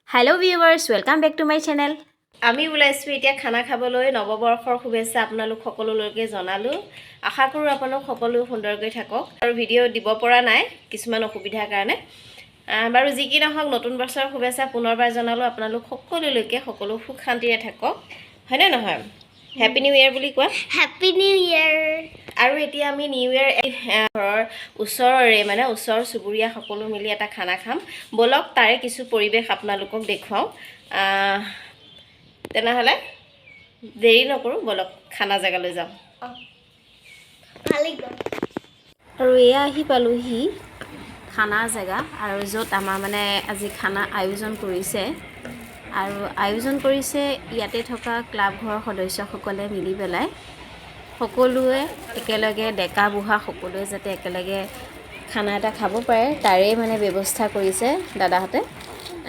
Hello viewers welcome back to my channel. আমি ওলাইছো এতিয়া খানা খাবলৈ নৱবৰ্ষৰ শুভেচ্ছা আপোনালোক সকলোলৈকে জনালো। আশা কৰো আপোনালোক সকলো সুন্দৰকৈ থাকক আৰু ভিডিও দিব পৰা নাই কিছুমান অসুবিধাৰ কাৰণে। বাৰু যি কি নহওক নতুন বৰ্ষৰ শুভেচ্ছা পুনৰবাৰ জনালো আপোনালোক সকলোলৈকে সকলো সুখ শান্তিৰে থাকক হয়নে নহয়। হ্যাপি নিউ ইয়াৰ বুলি কোৱা। হ্যাপি নিউ ইয়াৰ। আৰু এতিয়া আমি নিউ ইয়াৰ ঘৰৰ ওচৰৰে মানে ওচৰ চুবুৰীয়া সকলো মিলি এটা খানা খাম বলক তাৰে কিছু পৰিবেশ আপোনালোকক দেখুৱাও। তেনেহলে দেৰি নকৰো বলক খানা জায়গালৈ যাওঁ। আৰু এয়া আহি পালোহি খানাৰ জায়গা আৰু য'ত আমাৰ মানে আজি খানা আয়োজন কৰিছে আৰু আয়োজন কৰিছে ইয়াতে থকা ক্লাব ঘৰৰ সদস্যসকলে মিলি পেলাই সকলোৱে একেলগে ডেকা বুঢ়া সকলোৱে যাতে একেলগে খানা এটা খাব পাৰে তাৰে মানে ব্যৱস্থা কৰিছে দাদাহঁতে।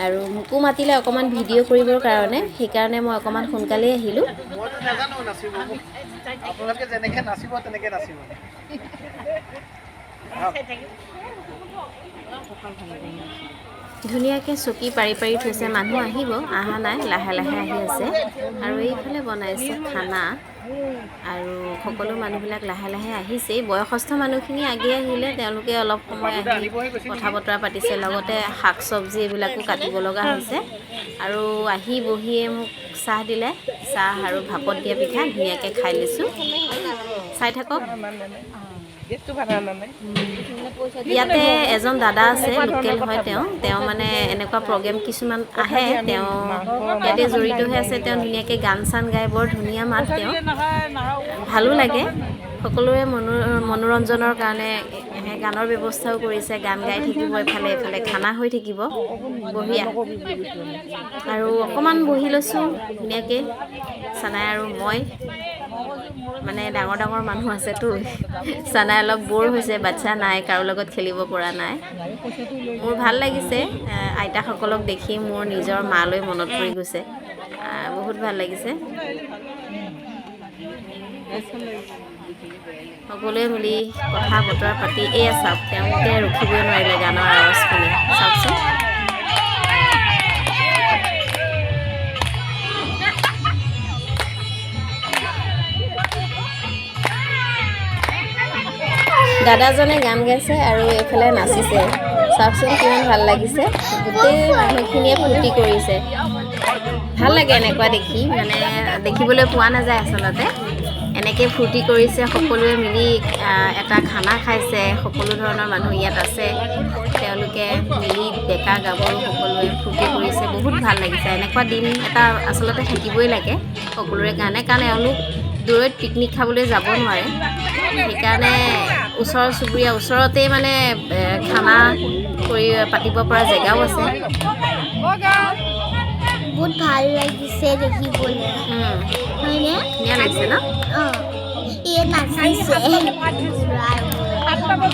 আৰু মোকো মাতিলে অকমান ভিডিও কৰিবৰ কাৰণে সেইকাৰণে মই অকমান সোনকালে আহিলো। ধুনীয়াকৈ চকী পাৰি পাৰি থৈছে মানুহ আহিব আহা নাই লাহে লাহে আহি আছে আৰু এইফালে বনাইছে খানা আৰু সকলো মানুহবিলাক লাহে লাহে আহিছে। বয়সস্থ মানুহখিনি আগে আহিলে তেওঁলোকে অলপ সময় আহি কথা বতৰা পাতিছে লগতে শাক চব্জি এইবিলাকো কাটিব লগা হৈছে আৰু আহি বহিয়ে মোক চাহ দিলে চাহ আৰু ভাপত দিয়া পিঠা ধুনীয়াকৈ খাই লৈছোঁ। চাই থাকক। ইয়াতে এজন দাদা আছে লোকেল হয় তেওঁ মানে এনেকুৱা প্ৰগ্ৰেম কিছুমান আহে তেওঁ ইয়াতে জড়িত হৈ আছে। তেওঁ ধুনীয়াকৈ গান চান গাই বৰ ধুনীয়া মাত তেওঁ ভালো লাগে। সকলোৰে মনোৰঞ্জনৰ কাৰণে গানৰ ব্যৱস্থাও কৰিছে গান গাই থাকিব এফালে এফালে খানা হৈ থাকিব বঢ়িয়া। আৰু অকণমান বহি লৈছোঁ ধুনীয়াকৈ চানাই আৰু মই মানে ডাঙৰ ডাঙৰ মানুহ আছেতো চানাই অলপ বৰ হৈছে বাচ্চা নাই কাৰো লগত খেলিব পৰা নাই। মোৰ ভাল লাগিছে আইতাসকলক দেখি মোৰ নিজৰ মালৈ মনত পৰি গৈছে বহুত ভাল লাগিছে। সকলোৱে মিলি কথা বতৰা পাতি এয়া চাওক তেওঁলোকে ৰখিবই নোৱাৰিলে গানৰ আৱাজ শুনি চাওকচোন। দাদাজনে গান গাইছে আৰু এইফালে নাচিছে চাওকচোন কিমান ভাল লাগিছে। গোটেই মানুহখিনিয়ে ফূৰ্তি কৰিছে ভাল লাগে এনেকুৱা দেখি মানে দেখিবলৈ পোৱা নাযায় আচলতে। এনেকৈ ফূৰ্তি কৰিছে সকলোৱে মিলি এটা খানা খাইছে সকলো ধৰণৰ মানুহ ইয়াত আছে তেওঁলোকে মিলি ডেকা গাভৰু সকলোৱে ফূৰ্তি কৰিছে বহুত ভাল লাগিছে। এনেকুৱা দিন এটা আচলতে থাকিবই লাগে সকলোৰে কাৰণে কাৰণ এওঁলোক দূৰৈত পিকনিক খাবলৈ যাব নোৱাৰে সেইকাৰণে ওচৰ চুবুৰীয়া ওচৰতেই মানে খানা কৰি পাতিব পৰা জেগাও আছে। বহুত ভাল লাগিছে দেখিবলৈ হয়নে ধুনীয়া লাগিছে ন।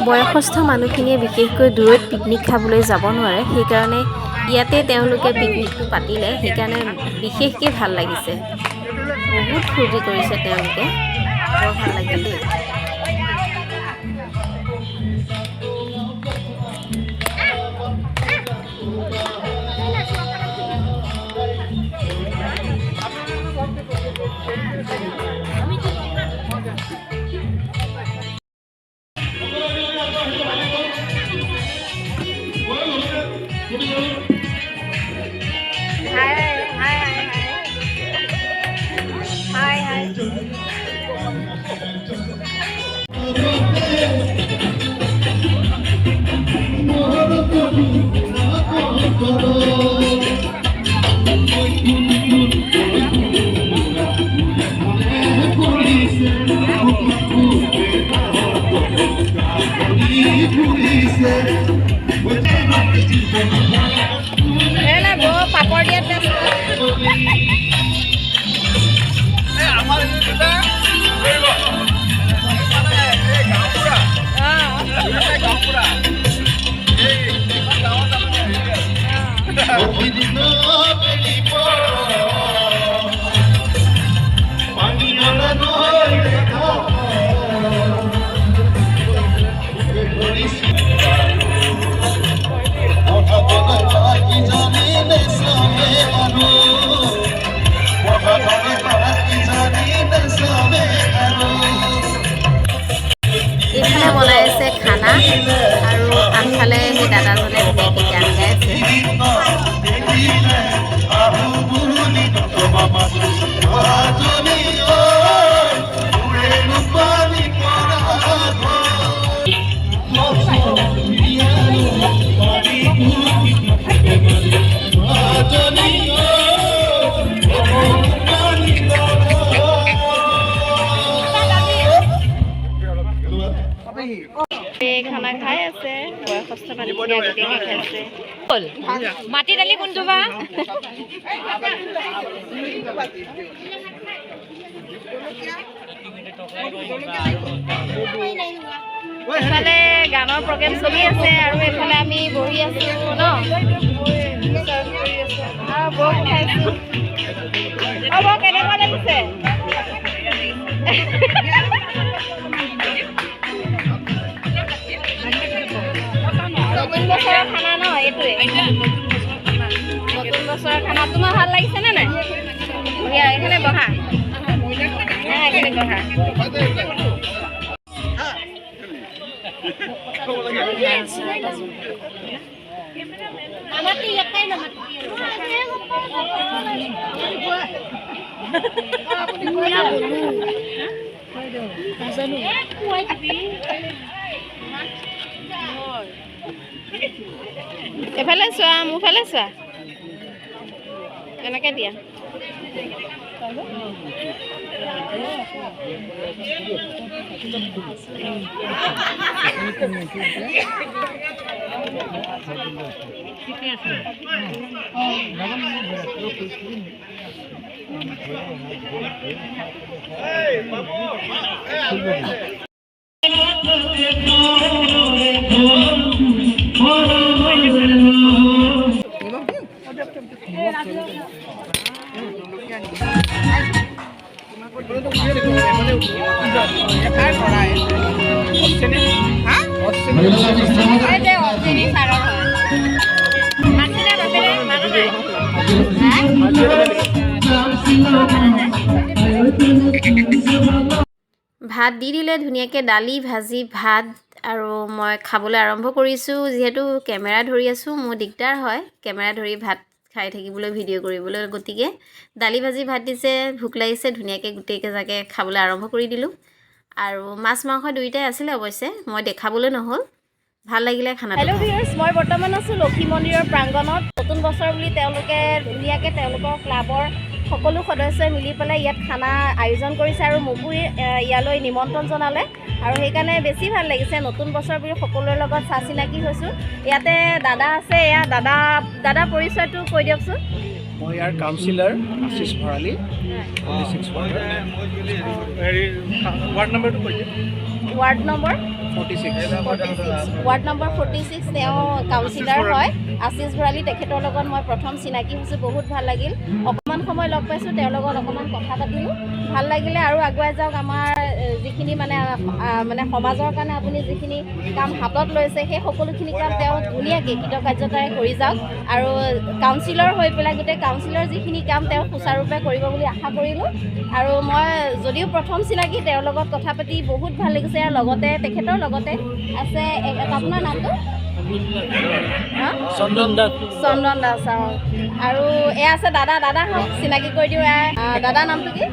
বয়সস্থ মানুহখিনিয়ে বিশেষকৈ দূৰৈত পিকনিক খাবলৈ যাব নোৱাৰে সেইকাৰণে ইয়াতে তেওঁলোকে পিকনিকটো পাতিলে সেইকাৰণে বিশেষকৈ ভাল লাগিছে বহুত ফূৰ্তি কৰিছে তেওঁলোকে বৰ ভাল লাগিল দেই। পাপৰ দিয়া আগতীয়াকৈ খাইছে মাটি দালি কোনটো বা এইফালে গানৰ প্ৰগ্ৰেম চলি আছে আৰু এইফালে আমি বহি আছো ন আৰু বৌ খাইছো বৌ কেনেকুৱা লাগিছে নতুন বছৰৰ খানা ন এইটোৱে নতুন বছৰৰ খানা তোমাৰ ভাল লাগিছেনে নাই এইখানে বহা এইখানে বহা এফালে চোৱা মোৰফালে চোৱা এনেকৈ দিয়া ভাত দি দিলে ধুনীয়াকৈ দালি ভাজি ভাত আৰু মই খাবলৈ আৰম্ভ কৰিছোঁ যিহেতু কেমেৰা ধৰি আছোঁ মোৰ দিগদাৰ হয় কেমেৰা ধৰি ভাত খাই থাকিবলৈ ভিডিঅ' কৰিবলৈ গতিকে দালি ভাজি ভাত দিছে ভোক লাগিছে ধুনীয়াকৈ গোটেইকেইজাকে খাবলৈ আৰম্ভ কৰি দিলোঁ আৰু মাছ মাংস দুয়োটাই আছিলে অৱশ্যে মই দেখাবলৈ নহ'ল ভাল লাগিলে খানাটো হেল্ল' ভিউয়াৰ্ছ মই বৰ্তমান আছোঁ লক্ষী মন্দিৰৰ প্ৰাংগণত নতুন বছৰ বুলি তেওঁলোকে ধুনীয়াকৈ তেওঁলোকৰ ক্লাবৰ সকলো সদস্যই মিলি পেলাই ইয়াত খানা আয়োজন কৰিছে আৰু মোকো ইয়ালৈ নিমন্ত্ৰণ জনালে আৰু সেইকাৰণে বেছি ভাল লাগিছে নতুন বছৰ বুলি সকলোৰে লগত চা চিনাকি হৈছোঁ ইয়াতে দাদা আছে এয়া দাদা পৰিচয়টো কৈ দিয়কচোন মই ইয়াৰ কাউন্সিলৰ আশিষ ভৰালী 46 ৱাৰ্ড নম্বৰটো কৈ দিয়ক ৱাৰ্ড নম্বৰ 46 ৱাৰ্ড নম্বৰ 46 তেওঁ কাউন্সিলৰ হয় আশিষ ভৰালী তেখেতৰ লগত মই প্ৰথম চিনাকি হৈছোঁ বহুত ভাল লাগিল অকণমান সময় লগ পাইছোঁ তেওঁৰ লগত অকণমান কথা পাতিলোঁ ভাল লাগিলে আৰু আগুৱাই যাওক আমাৰ যিখিনি মানে সমাজৰ কাৰণে আপুনি যিখিনি কাম হাতত লৈছে সেই সকলোখিনি কাম তেওঁ ধুনীয়াকৈ কৃতকাৰ্যতাৰে কৰি যাওক আৰু কাউন্সিলৰ হৈ পেলাই গোটেই কাউন্সিলৰ যিখিনি কাম তেওঁ সুচাৰুৰূপে কৰিব বুলি আশা কৰিলোঁ আৰু মই যদিও প্ৰথম চিনাকি তেওঁৰ লগত কথা পাতি বহুত ভাল লাগিছে আৰু লগতে তেখেতৰ লগতে আছে আপোনাৰ নামটো চন্দন দাস আৰু এয়া আছে দাদা হওক চিনাকি কৰি দিওঁ দাদাৰ নামটো কি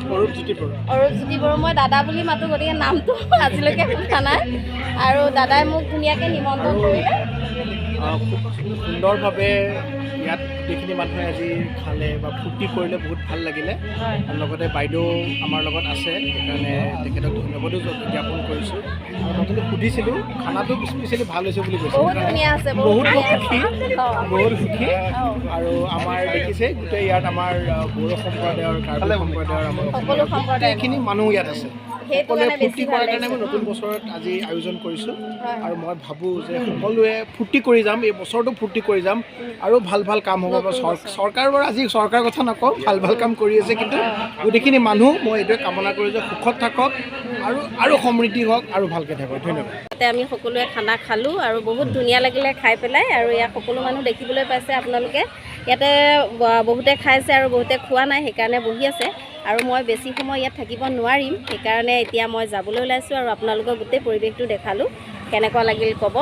অৰূপজ্যোতি বড়ো মই দাদা বুলি মাতোঁ গতিকে নামটো আজিলৈকে সোধা নাই আৰু দাদাই মোক ধুনীয়াকৈ নিমন্ত্ৰণ কৰিলে খুব সুন্দৰভাৱে ইয়াত গোটেইখিনি মানুহে আজি খালে বা ফূৰ্তি কৰিলে বহুত ভাল লাগিলে আৰু লগতে বাইদেউ আমাৰ লগত আছে সেইকাৰণে তেখেতক ধন্যবাদো জ্ঞাপন কৰিছোঁ আৰু নতুনকৈ সুধিছিলোঁ খানাটো স্পেচিয়েলি ভাল হৈছে বুলি কৈছে বহুত ধুনীয়া আছে বহুত সুখী আৰু আমাৰ দেখিছে গোটেই ইয়াত আমাৰ বড়ো সম্প্ৰদায়ৰ কাৰ্বি সম্প্ৰদায়ৰ আমাৰ সকলো সম্প্ৰদায়ৰ গোটেইখিনি মানুহ ইয়াত আছে সকলোৱে ফূৰ্তি কৰাৰ কাৰণে মই নতুন বছৰত আজি আয়োজন কৰিছোঁ আৰু মই ভাবোঁ যে সকলোৱে ফূৰ্তি কৰি যাম এই বছৰটো ফূৰ্তি কৰি যাম আৰু ভাল ভাল কাম হ'ব বা চৰকাৰ বাৰু আজি চৰকাৰৰ কথা নকওঁ ভাল কাম কৰি আছে কিন্তু গোটেইখিনি মানুহ মই এইটোৱে কামনা কৰোঁ যে সুখত থাকক আৰু সমৃদ্ধি হওক আৰু ভালকৈ থাকক ধন্যবাদ তাতে আমি সকলোৱে খানা খালোঁ আৰু বহুত ধুনীয়া লাগিলে খাই পেলাই আৰু ইয়াত সকলো মানুহ দেখিবলৈ পাইছে আপোনালোকে ইয়াতে বহুতে খাইছে আৰু বহুতে খোৱা নাই সেইকাৰণে বহি আছে আৰু মই বেছি সময় ইয়াত থাকিব নোৱাৰিম সেইকাৰণে এতিয়া মই যাবলৈ ওলাইছোঁ আৰু আপোনালোকক গোটেই পৰিৱেশটো দেখালোঁ কেনেকুৱা লাগিল ক'ব